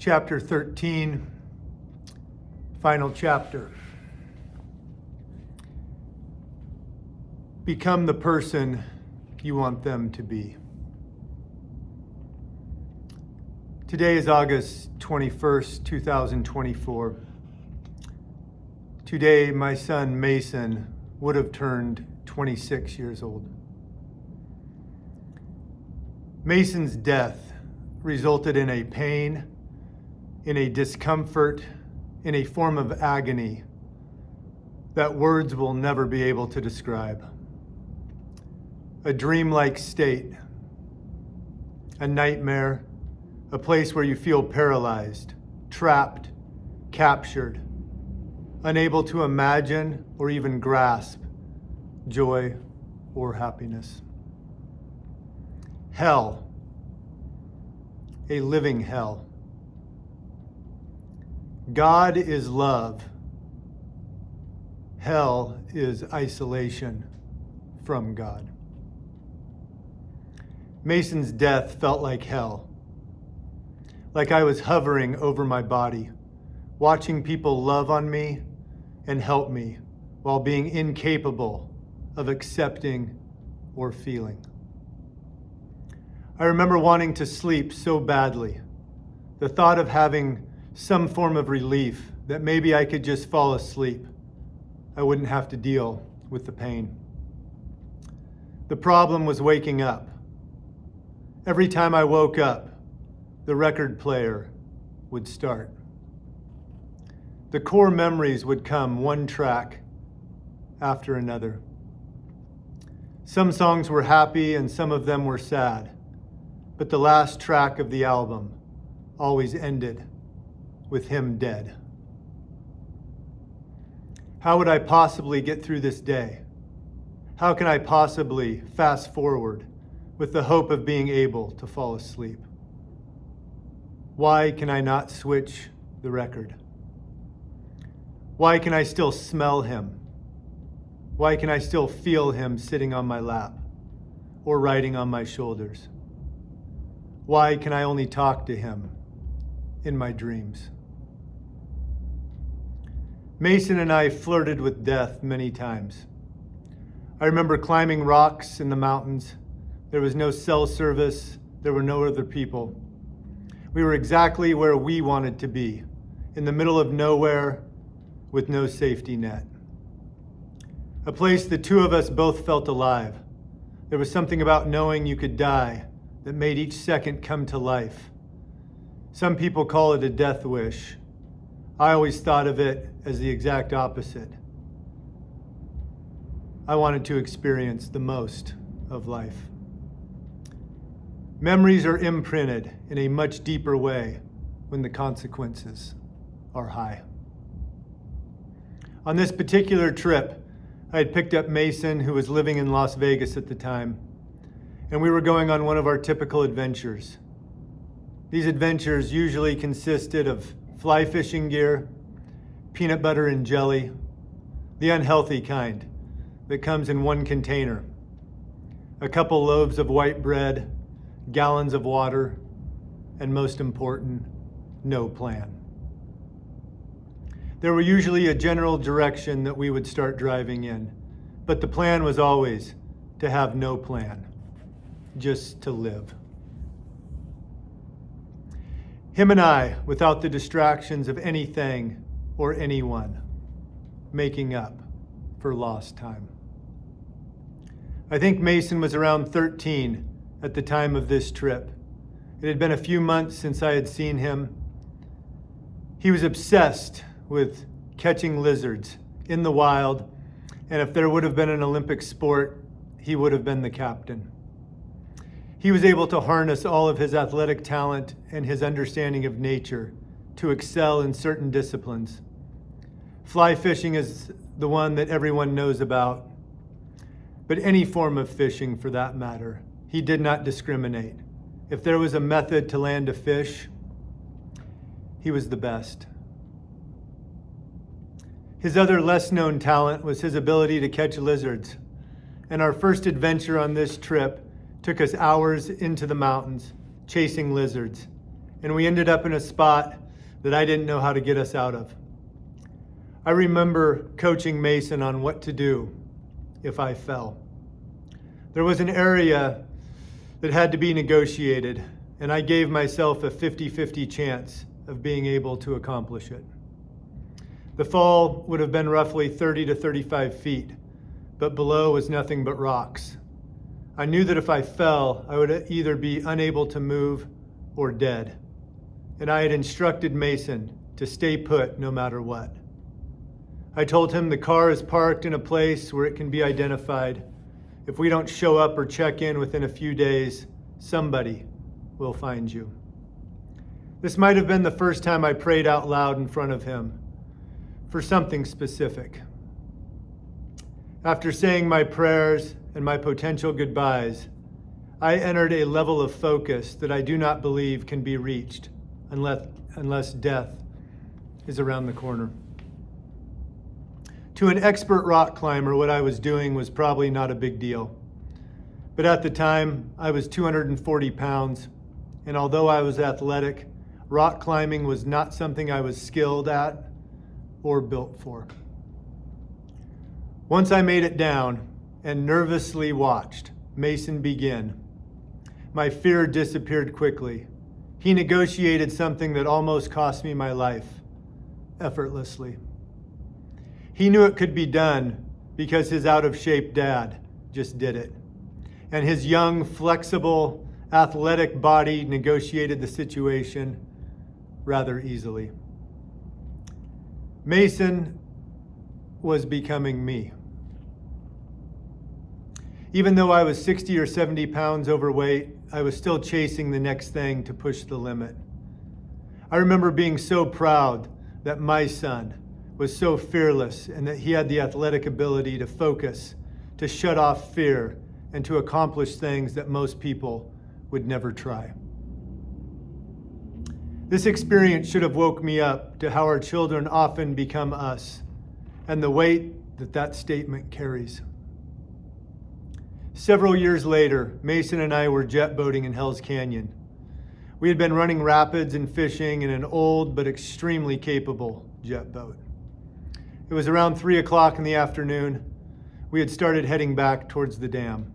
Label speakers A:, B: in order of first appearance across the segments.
A: chapter 13, final chapter. Become the person you want them to be. Today is August 21st, 2024. Today, my son Mason would have turned 26 years old. Mason's death resulted in a pain, in a discomfort, in a form of agony that words will never be able to describe. A dreamlike state, a nightmare, a place where you feel paralyzed, trapped, captured, unable to imagine or even grasp joy or happiness. Hell, a living hell. God is love. Hell is isolation from God. Mason's death felt like hell, like I was hovering over my body, watching people love on me and help me while being incapable of accepting or feeling. I remember wanting to sleep so badly. The thought of having some form of relief that maybe I could just fall asleep. I wouldn't have to deal with the pain. The problem was waking up. Every time I woke up, the record player would start. The core memories would come one track after another. Some songs were happy and some of them were sad, but the last track of the album always ended with him dead. How would I possibly get through this day? How can I possibly fast forward with the hope of being able to fall asleep? Why can I not switch the record? Why can I still smell him? Why can I still feel him sitting on my lap or riding on my shoulders? Why can I only talk to him in my dreams? Mason and I flirted with death many times. I remember climbing rocks in the mountains. There was no cell service. There were no other people. We were exactly where we wanted to be, in the middle of nowhere with no safety net. A place the two of us both felt alive. There was something about knowing you could die that made each second come to life. Some people call it a death wish. I always thought of it as the exact opposite. I wanted to experience the most of life. Memories are imprinted in a much deeper way when the consequences are high. On this particular trip, I had picked up Mason, who was living in Las Vegas at the time, and we were going on one of our typical adventures. These adventures usually consisted of fly fishing gear, peanut butter and jelly, the unhealthy kind that comes in one container, a couple loaves of white bread, gallons of water, and most important, no plan. There were usually a general direction that we would start driving in, but the plan was always to have no plan, just to live. Him and I, without the distractions of anything or anyone, making up for lost time. I think Mason was around 13 at the time of this trip. It had been a few months since I had seen him. He was obsessed with catching lizards in the wild, and if there would have been an Olympic sport, he would have been the captain. He was able to harness all of his athletic talent and his understanding of nature to excel in certain disciplines. Fly fishing is the one that everyone knows about, but any form of fishing for that matter, he did not discriminate. If there was a method to land a fish, he was the best. His other less known talent was his ability to catch lizards. And our first adventure on this trip took us hours into the mountains chasing lizards. and we ended up in a spot that I didn't know how to get us out of. I remember coaching Mason on what to do if I fell. There was an area that had to be negotiated, and I gave myself a 50-50 chance of being able to accomplish it. The fall would have been roughly 30 to 35 feet, but below was nothing but rocks. I knew that if I fell, I would either be unable to move or dead. And I had instructed Mason to stay put no matter what. I told him the car is parked in a place where it can be identified. If we don't show up or check in within a few days, somebody will find you. This might have been the first time I prayed out loud in front of him for something specific. After saying my prayers and my potential goodbyes, I entered a level of focus that I do not believe can be reached unless death is around the corner. To an expert rock climber, what I was doing was probably not a big deal. But at the time, I was 240 pounds, and although I was athletic, rock climbing was not something I was skilled at or built for. Once I made it down and nervously watched Mason begin, my fear disappeared quickly. He negotiated something that almost cost me my life, effortlessly. He knew it could be done because his out-of-shape dad just did it. And his young, flexible, athletic body negotiated the situation rather easily. Mason was becoming me. Even though I was 60 or 70 pounds overweight, I was still chasing the next thing to push the limit. I remember being so proud that my son was so fearless and that he had the athletic ability to focus, to shut off fear, and to accomplish things that most people would never try. This experience should have woke me up to how our children often become us and the weight that that statement carries. Several years later, Mason and I were jet boating in Hell's Canyon. We had been running rapids and fishing in an old but extremely capable jet boat. It was around 3 o'clock in the afternoon. We had started heading back towards the dam.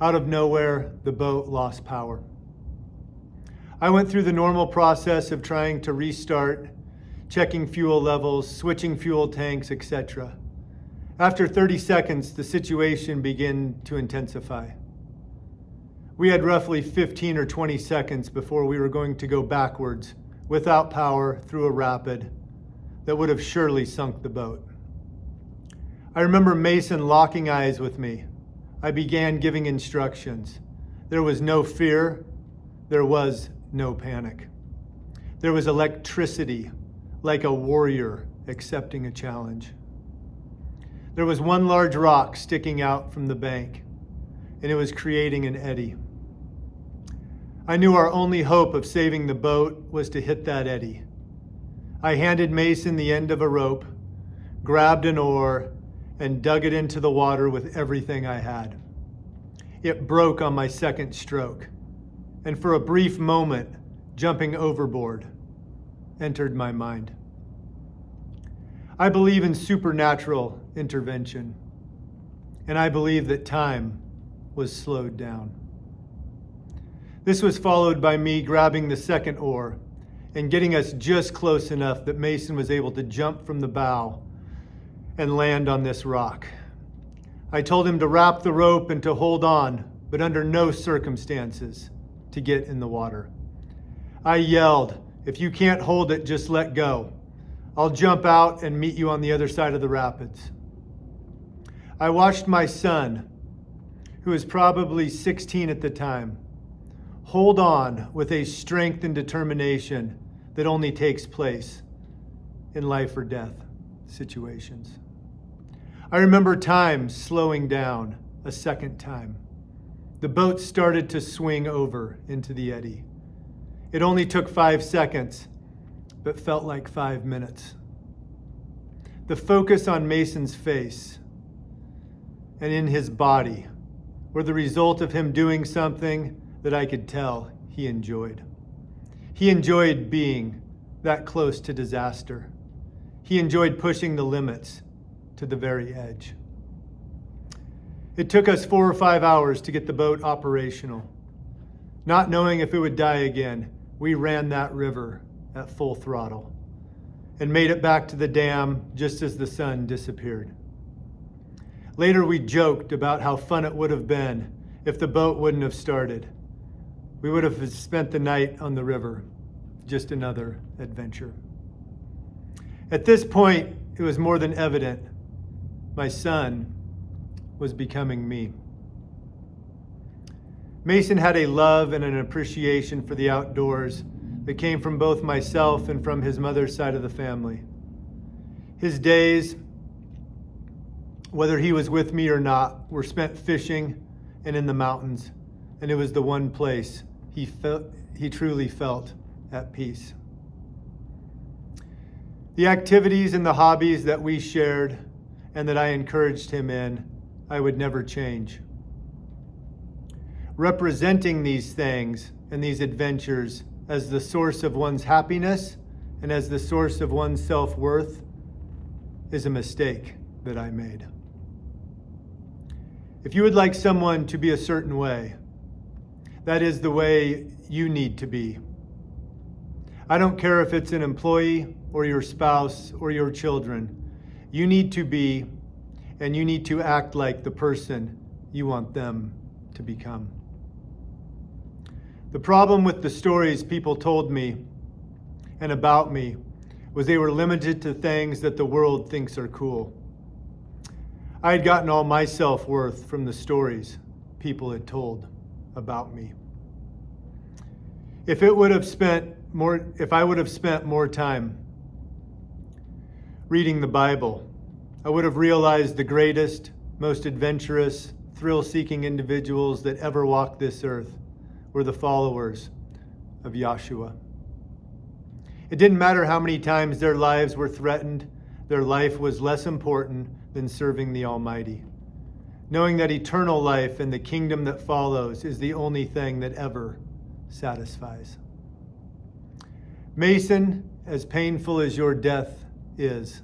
A: Out of nowhere, the boat lost power. I went through the normal process of trying to restart, checking fuel levels, switching fuel tanks, etc. After 30 seconds, the situation began to intensify. We had roughly 15 or 20 seconds before we were going to go backwards without power through a rapid that would have surely sunk the boat. I remember Mason locking eyes with me. I began giving instructions. There was no fear. There was no panic. There was electricity, like a warrior accepting a challenge. There was one large rock sticking out from the bank, and it was creating an eddy. I knew our only hope of saving the boat was to hit that eddy. I handed Mason the end of a rope, grabbed an oar, and dug it into the water with everything I had. It broke on my second stroke, and for a brief moment, jumping overboard entered my mind. I believe in supernatural intervention, and I believe that time was slowed down. This was followed by me grabbing the second oar and getting us just close enough that Mason was able to jump from the bow and land on this rock. I told him to wrap the rope and to hold on, but under no circumstances to get in the water. I yelled, "If you can't hold it, just let go. I'll jump out and meet you on the other side of the rapids." I watched my son, who was probably 16 at the time, hold on with a strength and determination that only takes place in life or death situations. I remember time slowing down a second time. The boat started to swing over into the eddy. It only took 5 seconds, but felt like 5 minutes. The focus on Mason's face and in his body were the result of him doing something that I could tell he enjoyed. He enjoyed being that close to disaster. He enjoyed pushing the limits to the very edge. It took us 4 or 5 hours to get the boat operational. Not knowing if it would die again, we ran that river at full throttle and made it back to the dam just as the sun disappeared. Later, we joked about how fun it would have been if the boat wouldn't have started. We would have spent the night on the river, just another adventure. At this point, it was more than evident my son was becoming me. Mason had a love and an appreciation for the outdoors that came from both myself and from his mother's side of the family. His days, whether he was with me or not, were spent fishing and in the mountains, and it was the one place he truly felt at peace. The activities and the hobbies that we shared and that I encouraged him in, I would never change. Representing these things and these adventures as the source of one's happiness and as the source of one's self-worth is a mistake that I made. If you would like someone to be a certain way, that is the way you need to be. I don't care if it's an employee or your spouse or your children. You need to be, and you need to act like the person you want them to become. The problem with the stories people told me and about me was they were limited to things that the world thinks are cool. I had gotten all my self-worth from the stories people had told about me. If I would have spent more time reading the Bible, I would have realized the greatest, most adventurous, thrill-seeking individuals that ever walked this earth were the followers of Yahshua. It didn't matter how many times their lives were threatened, their life was less important than serving the Almighty. Knowing that eternal life and the kingdom that follows is the only thing that ever satisfies. Mason, as painful as your death is,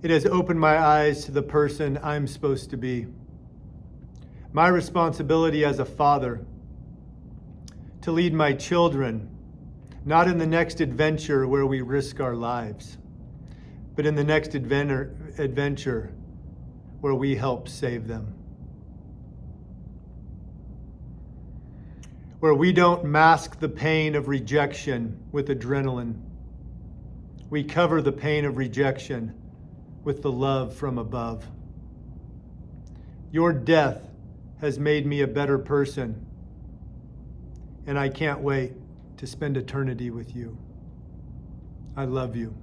A: it has opened my eyes to the person I'm supposed to be. My responsibility as a father to lead my children, not in the next adventure where we risk our lives, but in the next adventure where we help save them. Where we don't mask the pain of rejection with adrenaline. We cover the pain of rejection with the love from above. Your death has made me a better person, and I can't wait to spend eternity with you. I love you.